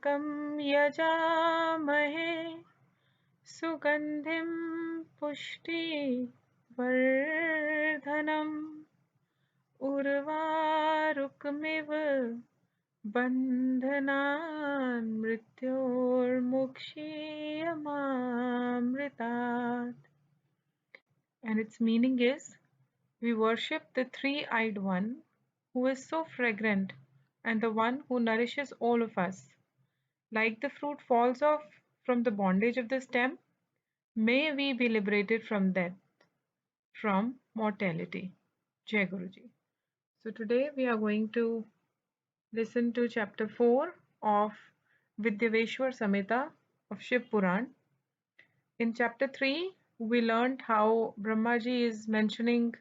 त्र्यम्बकं यजामहे सुगन्धिं पुष्टिवर्धनम् उर्वारुकमिव बन्धनान् मृत्योर्मुक्षीयमामृतात्. And its meaning is, we worship the three-eyed one who is so fragrant and the one who nourishes all of us. Like the fruit falls off from the bondage of the stem, may we be liberated from death, from mortality. Jai Guruji. So today we are going to listen to chapter 4 of Vidyaveshwar Samhita of Shiv Puran. In chapter 3, we learned how Brahmaji is mentioning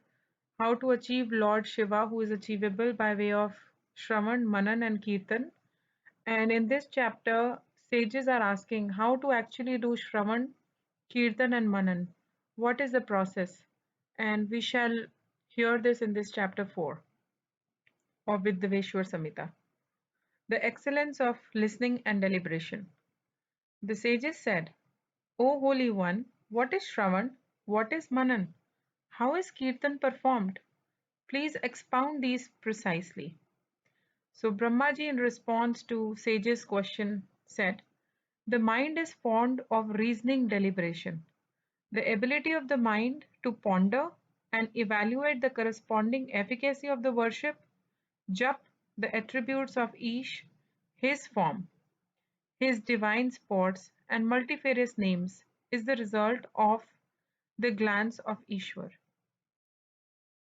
how to achieve Lord Shiva, who is achievable by way of Shravan, Manan, and Kirtan. And in this chapter, sages are asking how to actually do Shravan, Kirtan, and Manan. What is the process? And we shall hear this in this chapter 4 of Vidyaveshwar Samhita. The excellence of listening and deliberation. The sages said, O Holy One, what is Shravan? What is Manan? How is Kirtan performed? Please expound these precisely. So Brahmaji, in response to sage's question, said, the mind is fond of reasoning deliberation. The ability of the mind to ponder and evaluate the corresponding efficacy of the worship, jap, the attributes of Ish, his form, his divine sports, and multifarious names, is the result of the glance of Ishwar.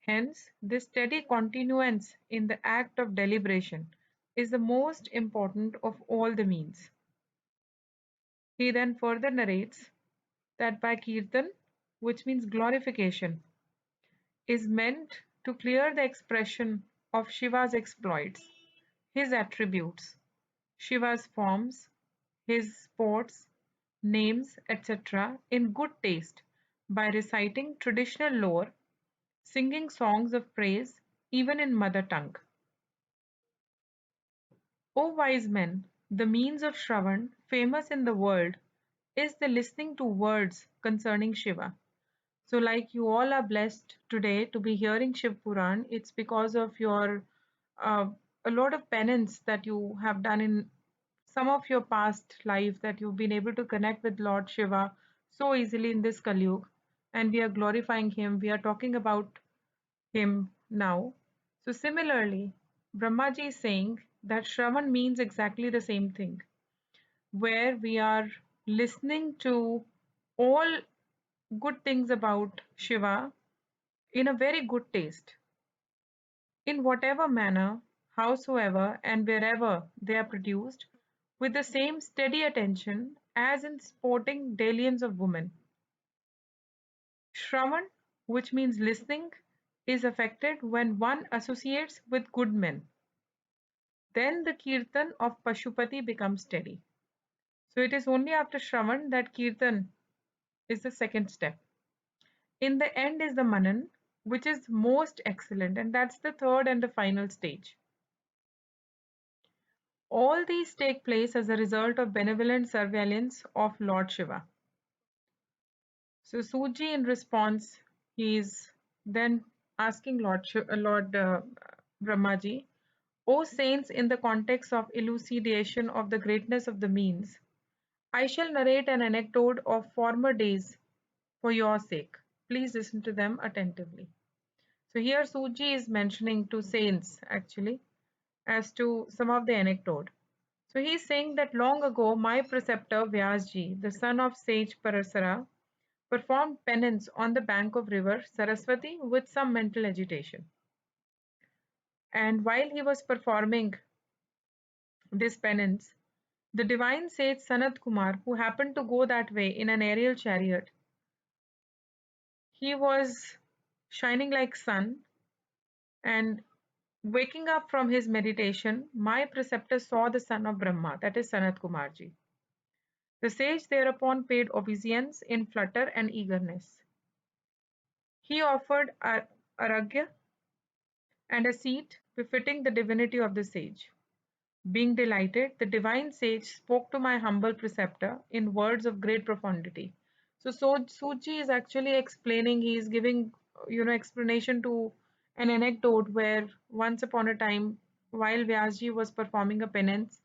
Hence, this steady continuance in the act of deliberation is the most important of all the means. He then further narrates that by Kirtan, which means glorification, is meant to clear the expression of Shiva's exploits, his attributes, Shiva's forms, his sports, names, etc., in good taste by reciting traditional lore, singing songs of praise, even in mother tongue. O wise men, the means of Shravan, famous in the world, is the listening to words concerning Shiva. So, like you all are blessed today to be hearing Shiv Puran, it's because of your uh, a lot of penance that you have done in some of your past life, that you've been able to connect with Lord Shiva so easily in this Kali Yuga, and we are glorifying him. We are talking about him now. So similarly, Brahmaji is saying that Shravan means exactly the same thing, where we are listening to all good things about Shiva in a very good taste, in whatever manner, howsoever, and wherever they are produced, with the same steady attention as in sporting dalliance of women. Shravan, which means listening, is affected when one associates with good men. Then the Kirtan of Pashupati becomes steady. So it is only after Shravan that Kirtan is the second step. In the end is the Manan, which is most excellent, and that's the third and the final stage. All these take place as a result of benevolent surveillance of Lord Shiva. So Suji, in response, he is then asking Lord Brahmaji, O saints, in the context of elucidation of the greatness of the means, I shall narrate an anecdote of former days for your sake. Please listen to them attentively. So here Suji is mentioning to saints actually as to some of the anecdote. So he is saying that long ago my preceptor Vyasji, the son of sage Parasara, performed penance on the bank of river Saraswati with some mental agitation. And while he was performing this penance, the divine sage Sanat Kumar, who happened to go that way in an aerial chariot, he was shining like sun, and waking up from his meditation, my preceptor saw the son of Brahma, that is Sanat Kumarji. The sage thereupon paid obeisance in flutter and eagerness. He offered aragya and a seat befitting the divinity of the sage. Being delighted, the divine sage spoke to my humble preceptor in words of great profundity. So Suji is actually explaining, he is giving, explanation to an anecdote where once upon a time, while Vyasji was performing a penance,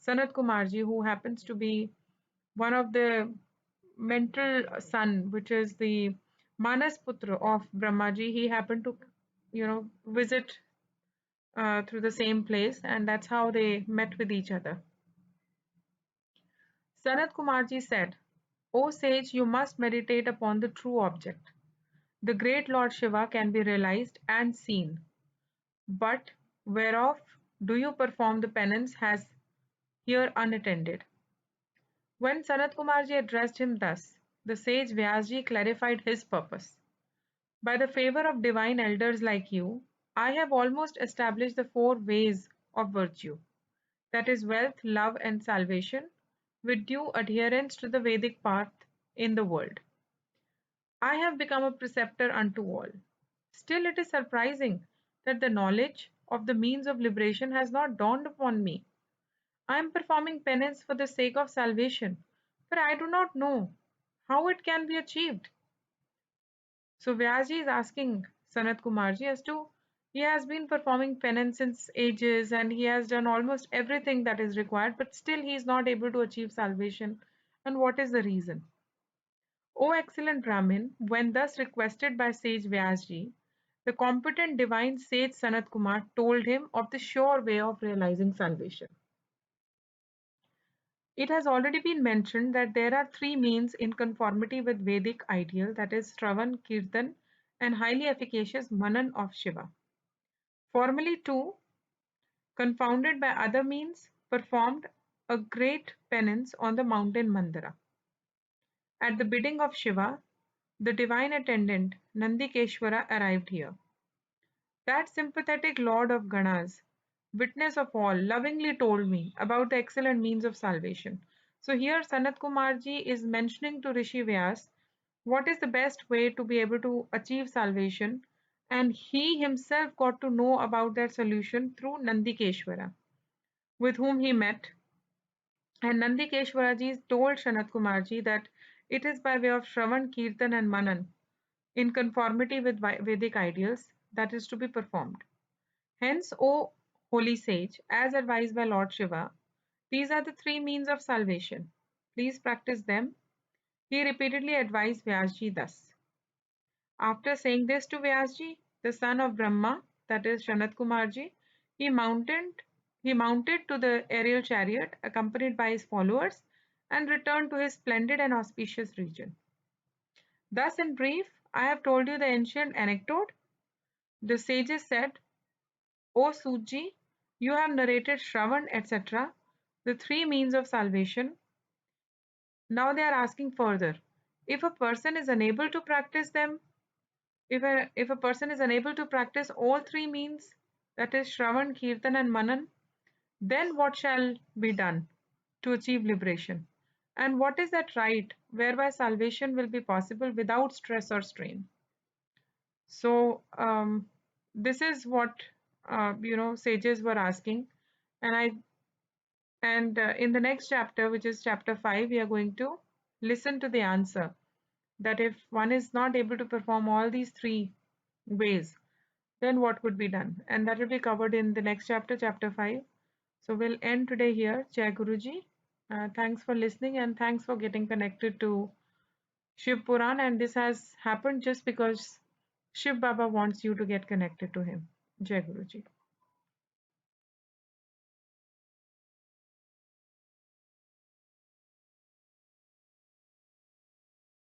Sanat Kumarji, who happens to be one of the mental son, which is the Manas Putra of Brahmaji, he happened to, visit through the same place, and that's how they met with each other. Sanat Kumarji said, O sage, you must meditate upon the true object. The great Lord Shiva can be realized and seen, but whereof do you perform the penance has here unattended. When Sanat Kumarji addressed him thus, the sage Vyasji clarified his purpose. By the favor of divine elders like you, I have almost established the four ways of virtue, that is, wealth, love, and salvation, with due adherence to the Vedic path in the world. I have become a preceptor unto all. Still, it is surprising that the knowledge of the means of liberation has not dawned upon me. I am performing penance for the sake of salvation, but I do not know how it can be achieved. So Vyasji is asking Sanat Kumarji as to he has been performing penance since ages and he has done almost everything that is required, but still he is not able to achieve salvation. And what is the reason? O excellent Brahmin, when thus requested by sage Vyasji, the competent divine sage Sanat Kumar told him of the sure way of realizing salvation. It has already been mentioned that there are three means in conformity with Vedic ideal, that is Shravan, Kirtan, and highly efficacious Manan of Shiva. Formerly two, confounded by other means, performed a great penance on the mountain Mandara. At the bidding of Shiva, the divine attendant Nandikeshwara arrived here. That sympathetic lord of Ganas, witness of all, lovingly told me about the excellent means of salvation. So here Sanat Kumarji is mentioning to Rishi Vyas what is the best way to be able to achieve salvation, and he himself got to know about that solution through Nandikeshwara, with whom he met. And Nandikeshwaraji told Sanat Kumarji that it is by way of Shravan, Kirtan, and Manan, in conformity with Vedic ideals, that is to be performed. Hence, O holy sage, as advised by Lord Shiva, these are the three means of salvation. Please practice them. He repeatedly advised Vyasji thus. After saying this to Vyasji, the son of Brahma, that is Sanat Kumarji, he mounted, he mounted to the aerial chariot accompanied by his followers and returned to his splendid and auspicious region. Thus, in brief, I have told you the ancient anecdote. The sages said, O Suji, you have narrated Shravan, etc., the three means of salvation. Now they are asking further. If a person is unable to practice them, if a person is unable to practice all three means, that is Shravan, Kirtan, and Manan, then what shall be done to achieve liberation? And what is that right whereby salvation will be possible without stress or strain? So this is what sages were asking, and in the next chapter, which is chapter 5, we are going to listen to the answer that if one is not able to perform all these three ways, then what could be done? And that will be covered in the next chapter, chapter 5. So we'll end today here. Jai Guruji. Thanks for listening and thanks for getting connected to Shiv Puran. And this has happened just because Shiv Baba wants you to get connected to him. Jai Guruji.